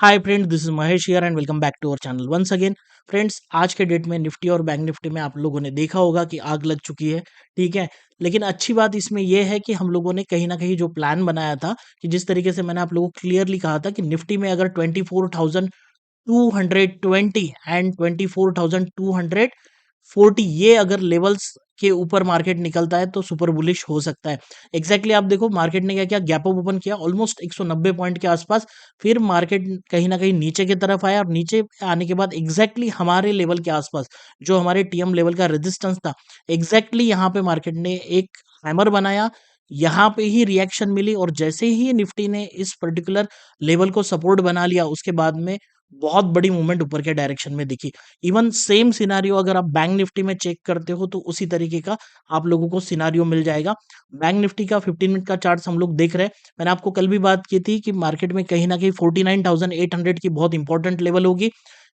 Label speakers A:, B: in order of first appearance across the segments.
A: Hi friends, this is Mahesh here and welcome back to our channel once again. Friends, आज के date में Nifty और bank Nifty में आप लोगों ने देखा होगा कि आग लग चुकी है। ठीक है। लेकिन अच्छी बात इसमें यह है कि हम लोगों ने कहीं ना कहीं जो प्लान बनाया था, कि जिस तरीके से मैंने आप लोगों को क्लियरली कहा था कि निफ्टी में अगर 24,220 एंड 24,240 ये अगर लेवल्स के ऊपर मार्केट निकलता है तो सुपर बुलिश हो सकता है। एग्जैक्टली आप देखो मार्केट ने क्या किया, गैप अप ओपन किया ऑलमोस्ट 190 पॉइंट के आसपास। फिर मार्केट कहीं ना कहीं नीचे की तरफ आया और नीचे आने के बाद एग्जैक्टली हमारे लेवल के आसपास जो हमारे टीएम लेवल का रेजिस्टेंस था, एग्जैक्टली यहाँ पे मार्केट ने एक हैमर बनाया। यहाँ पे ही रिएक्शन मिली और जैसे ही निफ्टी ने इस पर्टिकुलर लेवल को सपोर्ट बना लिया, उसके बाद में बहुत बड़ी मूवमेंट ऊपर के डायरेक्शन में दिखी। इवन सेम सिनारियो अगर आप बैंक निफ्टी में चेक करते हो तो उसी तरीके का आप लोगों को सिनारियो मिल जाएगा। बैंक निफ्टी का 15 मिनट का चार्ट हम लोग देख रहे हैं। मैंने आपको कल भी बात की थी कि मार्केट में कहीं ना कहीं 49,800 की बहुत इंपॉर्टेंट लेवल होगी।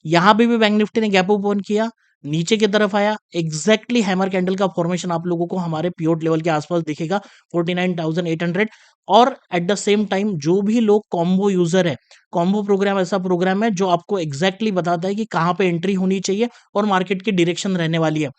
A: यहाँ पे भी बैंक निफ्टी ने गैप ओपन किया, नीचे की तरफ आया, एग्जैक्टली हैमर कैंडल का फॉर्मेशन आप लोगों को हमारे पिवोट लेवल के आसपास दिखेगा 49,800। और एट द सेम टाइम जो भी लोग कॉम्बो यूजर है, कॉम्बो प्रोग्राम ऐसा प्रोग्राम है जो आपको एग्जैक्टली बताता है कि कहाँ पे एंट्री होनी चाहिए और मार्केट की डायरेक्शन रहने वाली है।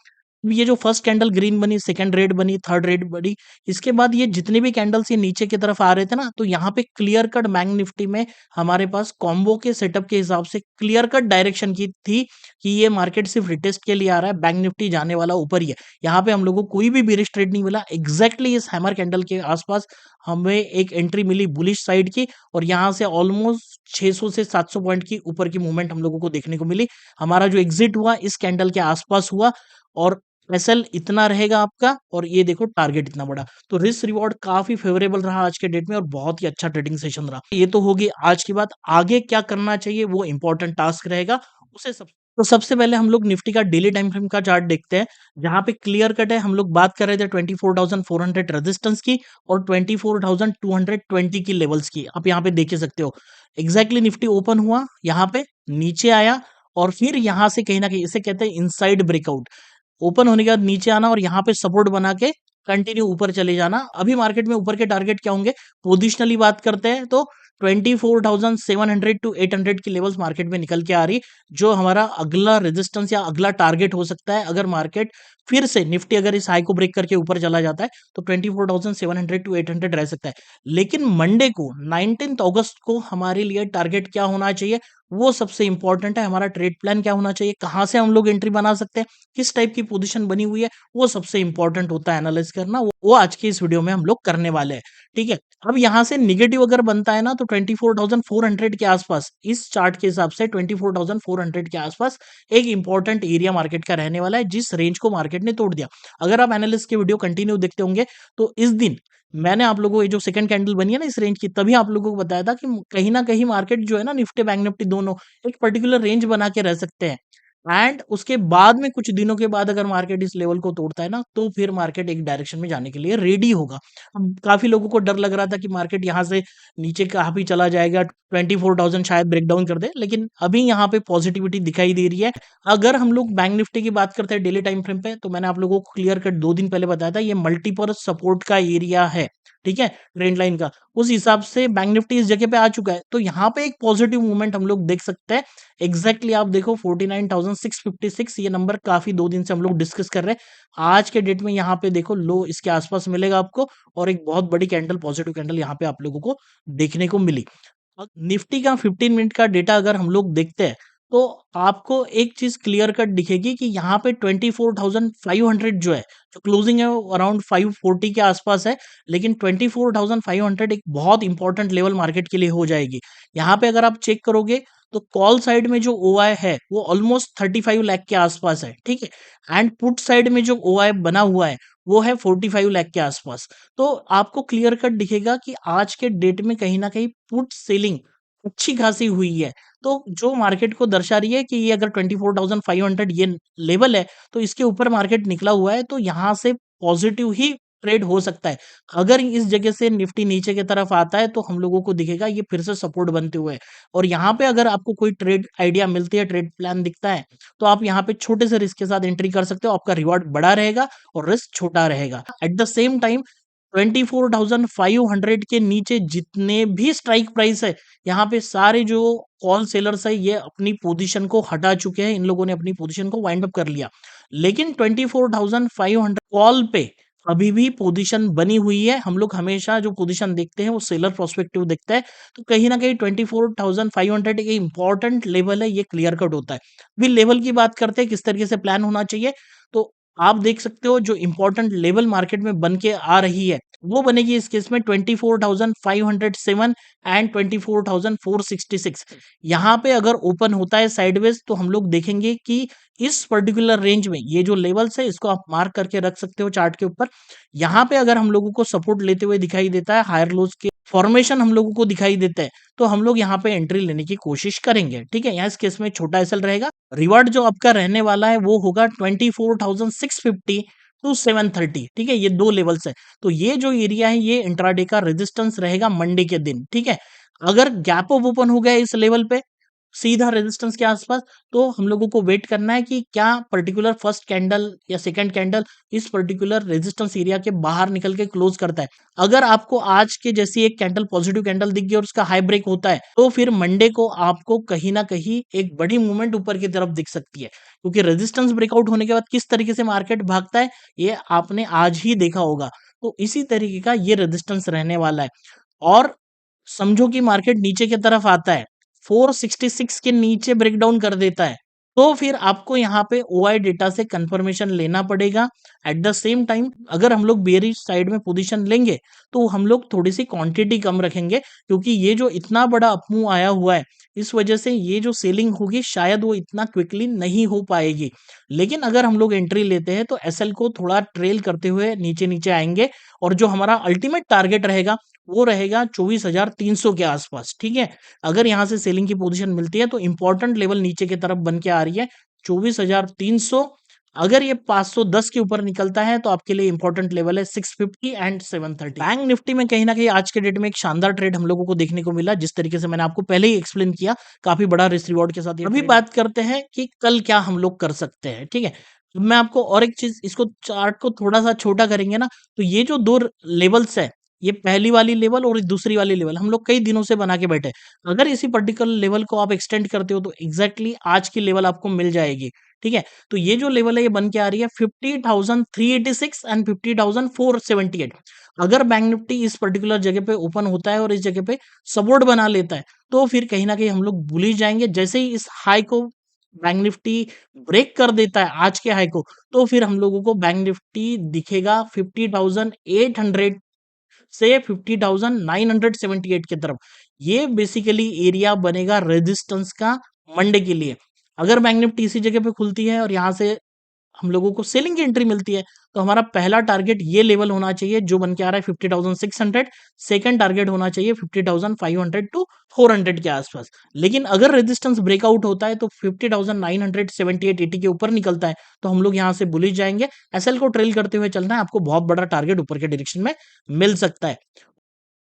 A: ये जो फर्स्ट कैंडल ग्रीन बनी, सेकंड रेड बनी, थर्ड रेड बनी, इसके बाद ये जितने भी कैंडल्स ये नीचे की तरफ आ रहे थे ना, तो यहाँ पे क्लियर कट बैंक निफ्टी में हमारे पास कॉम्बो के सेटअप के हिसाब से क्लियर कट डायरेक्शन की थी कि ये मार्केट सिर्फ रिटेस्ट के लिए आ रहा है, बैंक निफ्टी जाने वाला ऊपर ही है। यहाँ पे हम लोगों को कोई भी बेरिश ट्रेड नहीं मिला। एग्जैक्टली इस हैमर कैंडल के आसपास हमें एक एंट्री मिली बुलिश साइड की और यहाँ से ऑलमोस्ट 600 से 700 पॉइंट की ऊपर की मूवमेंट हम लोगों को देखने को मिली। हमारा जो एग्जिट हुआ इस कैंडल के आसपास हुआ और एसएल इतना रहेगा आपका और ये देखो टारगेट इतना बड़ा। तो रिस्क रिवॉर्ड काफी फेवरेबल रहा आज के डेट में और बहुत ही अच्छा ट्रेडिंग सेशन रहा। ये तो होगी आज की बात। आगे क्या करना चाहिए वो इंपॉर्टेंट टास्क रहेगा। उसे सब तो सबसे पहले हम लोग निफ्टी का डेली टाइम फ्रेम का चार्ट देखते हैं, जहां पे क्लियर कट है। हम लोग बात कर रहे थे 24,400 रेजिस्टेंस की और 24,220 की लेवल्स की। आप यहाँ पे देख ही सकते हो एग्जैक्टली निफ्टी ओपन हुआ, यहाँ पे नीचे आया और फिर यहाँ से कहीं ना कहीं इसे कहते हैं इनसाइड ब्रेकआउट। ओपन होने के बाद नीचे आना और यहाँ पे सपोर्ट बना के कंटिन्यू ऊपर चले जाना। अभी मार्केट में ऊपर के टारगेट क्या होंगे, पोजिशनली बात करते हैं तो 24,700 टू 800 की लेवल्स मार्केट में निकल के आ रही, जो हमारा अगला रेजिस्टेंस या अगला टारगेट हो सकता है। अगर मार्केट फिर से निफ्टी अगर इस हाई को ब्रेक करके ऊपर चला जाता है तो 24,700 टू 800 रह सकता है। लेकिन मंडे को 19 अगस्त को हमारे लिए टारगेट क्या होना चाहिए, वो सबसे इंपॉर्टेंट है। हमारा ट्रेड प्लान क्या होना चाहिए, कहां से हम लोग एंट्री बना सकते हैं, किस टाइप की पोजीशन बनी हुई है, वो सबसे इंपॉर्टेंट होता है एनालाइज करना। वो आज की इस वीडियो में हम लोग करने वाले हैं। ठीक है। अब यहां से निगेटिव अगर बनता है ना तो 24,400 के आसपास, इस चार्ट के हिसाब से 24,400 के आसपास एक इंपॉर्टेंट एरिया मार्केट का रहने वाला है, जिस रेंज को मार्केट ने तोड़ दिया। अगर आप एनालिस्ट की वीडियो कंटिन्यू देखते होंगे तो इस दिन मैंने आप लोगों को ये जो सेकंड कैंडल बनी है ना इस रेंज की, तभी आप लोगों को बताया था कि कहीं ना कहीं मार्केट जो है ना, निफ्टी बैंक निफ्टी दोनों एक पर्टिकुलर रेंज बना के रह सकते हैं। एंड उसके बाद में कुछ दिनों के बाद अगर मार्केट इस लेवल को तोड़ता है ना, तो फिर मार्केट एक डायरेक्शन में जाने के लिए रेडी होगा। अब काफी लोगों को डर लग रहा था कि मार्केट यहाँ से नीचे काफी चला जाएगा, 24,000 शायद ब्रेकडाउन कर दे, लेकिन अभी यहाँ पे पॉजिटिविटी दिखाई दे रही है। अगर हम लोग बैंक निफ्टी की बात करते हैं डेली टाइम फ्रेम पे, तो मैंने आप लोगों को क्लियर कट 2 दिन पहले बताया था, ये मल्टीपल सपोर्ट का एरिया है। ठीक है, ट्रेंड लाइन का उस हिसाब से बैंक निफ्टी इस जगह पे आ चुका है, तो यहाँ पे एक पॉजिटिव मूवमेंट हम लोग देख सकते हैं। एग्जैक्टली आप देखो 49,656 ये नंबर काफी 2 दिन से हम लोग डिस्कस कर रहे हैं। आज के डेट में यहाँ पे देखो लो इसके आसपास मिलेगा आपको और एक बहुत बड़ी कैंडल, पॉजिटिव कैंडल यहाँ पे आप लोगों को देखने को मिली। अब निफ्टी का 15 मिनट का डेटा अगर हम लोग देखते हैं तो आपको एक चीज क्लियर कट दिखेगी कि यहाँ पे 24,500 जो है, जो क्लोजिंग है वो अराउंड 540 के आसपास है। लेकिन 24,500 एक बहुत इंपॉर्टेंट लेवल मार्केट के लिए हो जाएगी। यहाँ पे अगर आप चेक करोगे तो कॉल साइड में जो ओआई है वो ऑलमोस्ट 35 लाख के आसपास है। ठीक है। एंड पुट साइड में जो ओआई बना हुआ है वो है 45 लाख के आसपास। तो आपको क्लियर कट दिखेगा कि आज के डेट में कहीं ना कहीं पुट सेलिंग अच्छी खासी हुई है। तो जो मार्केट को दर्शा रही है कि ये अगर 24,500 ये लेवल है तो इसके ऊपर मार्केट निकला हुआ है, तो यहाँ से पॉजिटिव ही ट्रेड हो सकता है। अगर इस जगह से निफ्टी नीचे की तरफ आता है तो हम लोगों को दिखेगा ये फिर से सपोर्ट बनते हुए। और यहाँ पे अगर आपको कोई ट्रेड आइडिया मिलती है, ट्रेड प्लान दिखता है, तो आप यहाँ पे छोटे से रिस्क के साथ एंट्री कर सकते हो। आपका रिवॉर्ड बड़ा रहेगा और रिस्क छोटा रहेगा। एट द सेम टाइम 24,500 के नीचे जितने भी स्ट्राइक प्राइस है, यहाँ पे सारे जो कॉल सेलर्स है ये अपनी पोजीशन को हटा चुके हैं, इन लोगों ने अपनी पोजीशन को वाइंड अप कर लिया। लेकिन 24,500 कॉल पे अभी भी पोजीशन बनी हुई है। हम लोग हमेशा जो पोजीशन देखते हैं वो सेलर प्रोस्पेक्टिव देखता है, तो कहीं ना कहीं 24,500 एक इंपॉर्टेंट लेवल है, ये क्लियर कट होता है। अभी लेवल की बात करते हैं किस तरीके से प्लान होना चाहिए, तो आप देख सकते हो जो इंपॉर्टेंट लेवल मार्केट में बन के आ रही है वो बनेगी इस केस में 24,507 एंड 24,466। यहाँ पे अगर ओपन होता है साइडवेज तो हम लोग देखेंगे कि इस पर्टिकुलर रेंज में ये जो लेवल्स है इसको आप मार्क करके रख सकते हो चार्ट के ऊपर। यहाँ पे अगर हम लोगों को सपोर्ट लेते हुए दिखाई देता है, हायर लोज के फॉर्मेशन हम लोगों को दिखाई देता है, तो हम लोग यहाँ पे एंट्री लेने की कोशिश करेंगे। ठीक है, यहाँ इस केस में छोटा एसएल रहेगा। रिवार्ड जो आपका रहने वाला है वो होगा 24,650 टू 730। ठीक है, ये दो लेवल्स है। तो ये जो एरिया है ये इंट्राडे का रेजिस्टेंस रहेगा मंडे के दिन। ठीक है, अगर गैप अप ओपन हो गया इस लेवल पे सीधा रेजिस्टेंस के आसपास, तो हम लोगों को वेट करना है कि क्या पर्टिकुलर फर्स्ट कैंडल या सेकंड कैंडल इस पर्टिकुलर रेजिस्टेंस एरिया के बाहर निकल के क्लोज करता है। अगर आपको आज के जैसी एक कैंडल पॉजिटिव कैंडल दिख गई और उसका हाई ब्रेक होता है, तो फिर मंडे को आपको कहीं ना कहीं एक बड़ी मूवमेंट ऊपर की तरफ दिख सकती है, क्योंकि रेजिस्टेंस ब्रेकआउट होने के बाद किस तरीके से मार्केट भागता है ये आपने आज ही देखा होगा। तो इसी तरीके का ये रेजिस्टेंस रहने वाला है। और समझो कि मार्केट नीचे की तरफ आता है, 466 के नीचे ब्रेकडाउन कर देता है, तो फिर आपको यहाँ पे ओआई डेटा से कंफर्मेशन लेना पड़ेगा। एट द सेम टाइम अगर हम लोग बेयरिश साइड में पोजीशन लेंगे तो हम लोग थोड़ी सी क्वांटिटी कम रखेंगे, क्योंकि ये जो इतना बड़ा अपमूव आया हुआ है इस वजह से ये जो सेलिंग होगी शायद वो इतना क्विकली नहीं हो पाएगी। लेकिन अगर हम लोग एंट्री लेते हैं तो एसएल को थोड़ा ट्रेल करते हुए नीचे नीचे आएंगे, और जो हमारा अल्टीमेट टारगेट रहेगा वो रहेगा 24,300 के आसपास। ठीक है, अगर यहाँ से सेलिंग की पोजीशन मिलती है तो इंपॉर्टेंट लेवल नीचे की तरफ बन के आ रही है 24,300। अगर ये 510 के ऊपर निकलता है तो आपके लिए इंपॉर्टेंट लेवल है 650 एंड 730। बैंक निफ्टी में कहीं ना कहीं आज के डेट में एक शानदार ट्रेड हम लोगों को देखने को मिला, जिस तरीके से मैंने आपको पहले ही एक्सप्लेन किया, काफी बड़ा रिस्क रिवॉर्ड के साथ। अभी बात करते हैं कि कल क्या हम लोग कर सकते हैं। ठीक है, मैं आपको और एक चीज, इसको चार्ट को थोड़ा सा छोटा करेंगे ना, तो ये जो दो लेवल्स है, ये पहली वाली लेवल और दूसरी वाली लेवल हम लोग कई दिनों से बना के बैठे। अगर इसी पर्टिकुलर लेवल को आप एक्सटेंड करते हो तो एग्जैक्टली आज की लेवल आपको मिल जाएगी। ठीक है, तो ये जो लेवल है ये बन के आ रही है 50,386 एंड 50,478। अगर बैंक निफ्टी इस पर्टिकुलर जगह पे ओपन होता है और इस जगह पे सपोर्ट बना लेता है तो फिर कहीं ना कहीं हम लोग बुलिश जाएंगे। जैसे ही इस हाई को बैंक निफ्टी ब्रेक कर देता है आज के हाई को, तो फिर हम लोगों को बैंक निफ्टी दिखेगा 50,800 से 50,978 की तरफ। ये बेसिकली एरिया बनेगा रेजिस्टेंस का मंडे के लिए। अगर बैंक निफ्टी इसी जगह पे खुलती है और यहाँ से हम लोगों को सेलिंग की एंट्री मिलती है, तो हमारा पहला टारगेट ये लेवल होना चाहिए जो बन के आ रहा है 50,600। सेकंड टारगेट होना चाहिए 50,500 टू 400 के आसपास। लेकिन अगर रेजिस्टेंस ब्रेकआउट होता है तो 50,978 80 के ऊपर निकलता है तो हम लोग यहाँ से बुलिश जाएंगे। एसएल को ट्रेल करते हुए चलना है, आपको बहुत बड़ा टारगेट ऊपर के डायरेक्शन में मिल सकता है।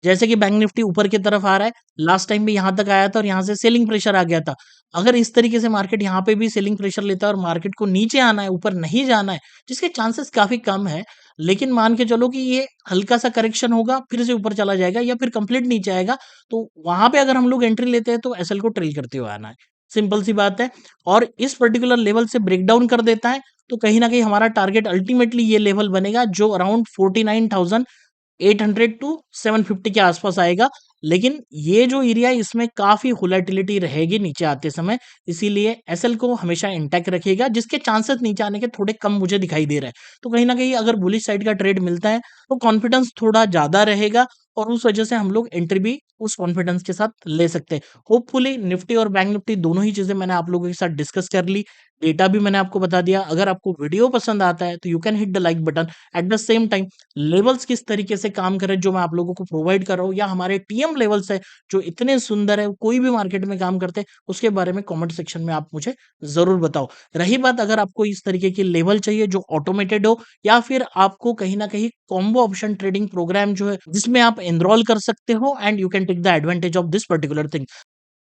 A: जैसे कि बैंक निफ्टी ऊपर की तरफ आ रहा है, लास्ट टाइम भी यहाँ तक आया था और यहाँ से सेलिंग प्रेशर आ गया था। अगर इस तरीके से मार्केट यहाँ पे भी सेलिंग प्रेशर लेता है और मार्केट को नीचे आना है, ऊपर नहीं जाना है, जिसके चांसेस काफ़ी कम है, लेकिन मान के चलो कि ये हल्का-सा करेक्शन होगा, फिर से ऊपर चला जाएगा या फिर कंप्लीट नीचे आएगा, तो वहाँ पे अगर हम लोग एंट्री लेते हैं तो एसएल को ट्रेल करते हुए आना है। सिंपल सी बात है। और इस पर्टिकुलर लेवल से ब्रेकडाउन कर देता है, तो कहीं न कहीं हमारा टारगेट अल्टीमेटली ये लेवल बनेगा जो अराउंड 49,800 टू 750 के आसपास आएगा। लेकिन ये जो एरिया है इसमें काफ़ी वोलेटिलिटी रहेगी नीचे आते समय, इसीलिए एसएल को हमेशा इंटैक्ट रखिएगा, जिसके चांसेस नीचे आने के थोड़े कम मुझे दिखाई दे रहे हैं। तो कहीं न कहीं अगर बुलिश साइड का ट्रेड मिलता है, तो कॉन्फिडेंस थोड़ा ज़्यादा रहेगा और उस वजह से हम लोग एंट्री भी उस कॉन्फिडेंस के साथ ले सकते हैं। होपफुली निफ्टी और बैंक निफ्टी दोनों ही चीज़ें मैंने आप लोगों के साथ डिस्कस कर ली, डेटा भी मैंने आपको बता दिया। अगर आपको वीडियो पसंद आता है, तो you can hit the like button. At the same time levels किस तरीके से काम कर रहे हैं जो मैं आप लोगों को प्रोवाइड कर रहा हूँ, या हमारे टीएम लेवल्स है जो इतने सुंदर है, कोई भी मार्केट में काम करते हैं, उसके बारे में कमेंट सेक्शन में आप मुझे ज़रूर बताओ। रही बात अगर आपको इस तरीके की लेवल चाहिए जो ऑटोमेटेड हो, या फिर आपको कहीं न कहीं कॉम्बो ऑप्शन ट्रेडिंग प्रोग्राम जो है जिसमें आप एनरोल कर सकते हो and you can take the advantage of this particular thing.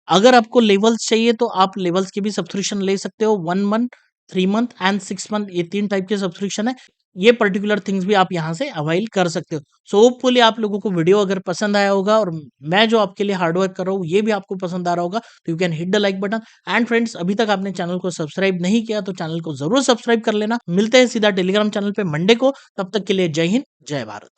A: अगर आपको लेवल्स चाहिए तो आप लेवल्स की भी सब्सक्रिप्शन ले सकते हो, 1 मंथ, 3 मंथ एंड 6 मंथ, ये 3 टाइप के सब्सक्रिप्शन है। ये पर्टिकुलर थिंग्स भी आप यहाँ से अवाइल कर सकते हो। सो होपफुली आप लोगों को वीडियो अगर पसंद आया होगा और मैं जो आपके लिए हार्ड वर्क कर रहा हूँ ये भी आपको पसंद आ रहा होगा, तो you can hit the like button. And friends, अभी तक आपने चैनल को सब्सक्राइब नहीं किया तो चैनल को जरूर सब्सक्राइब कर लेना। मिलते हैं सीधा टेलीग्राम चैनल पे मंडे को, तब तक के लिए जय हिंद, जय भारत।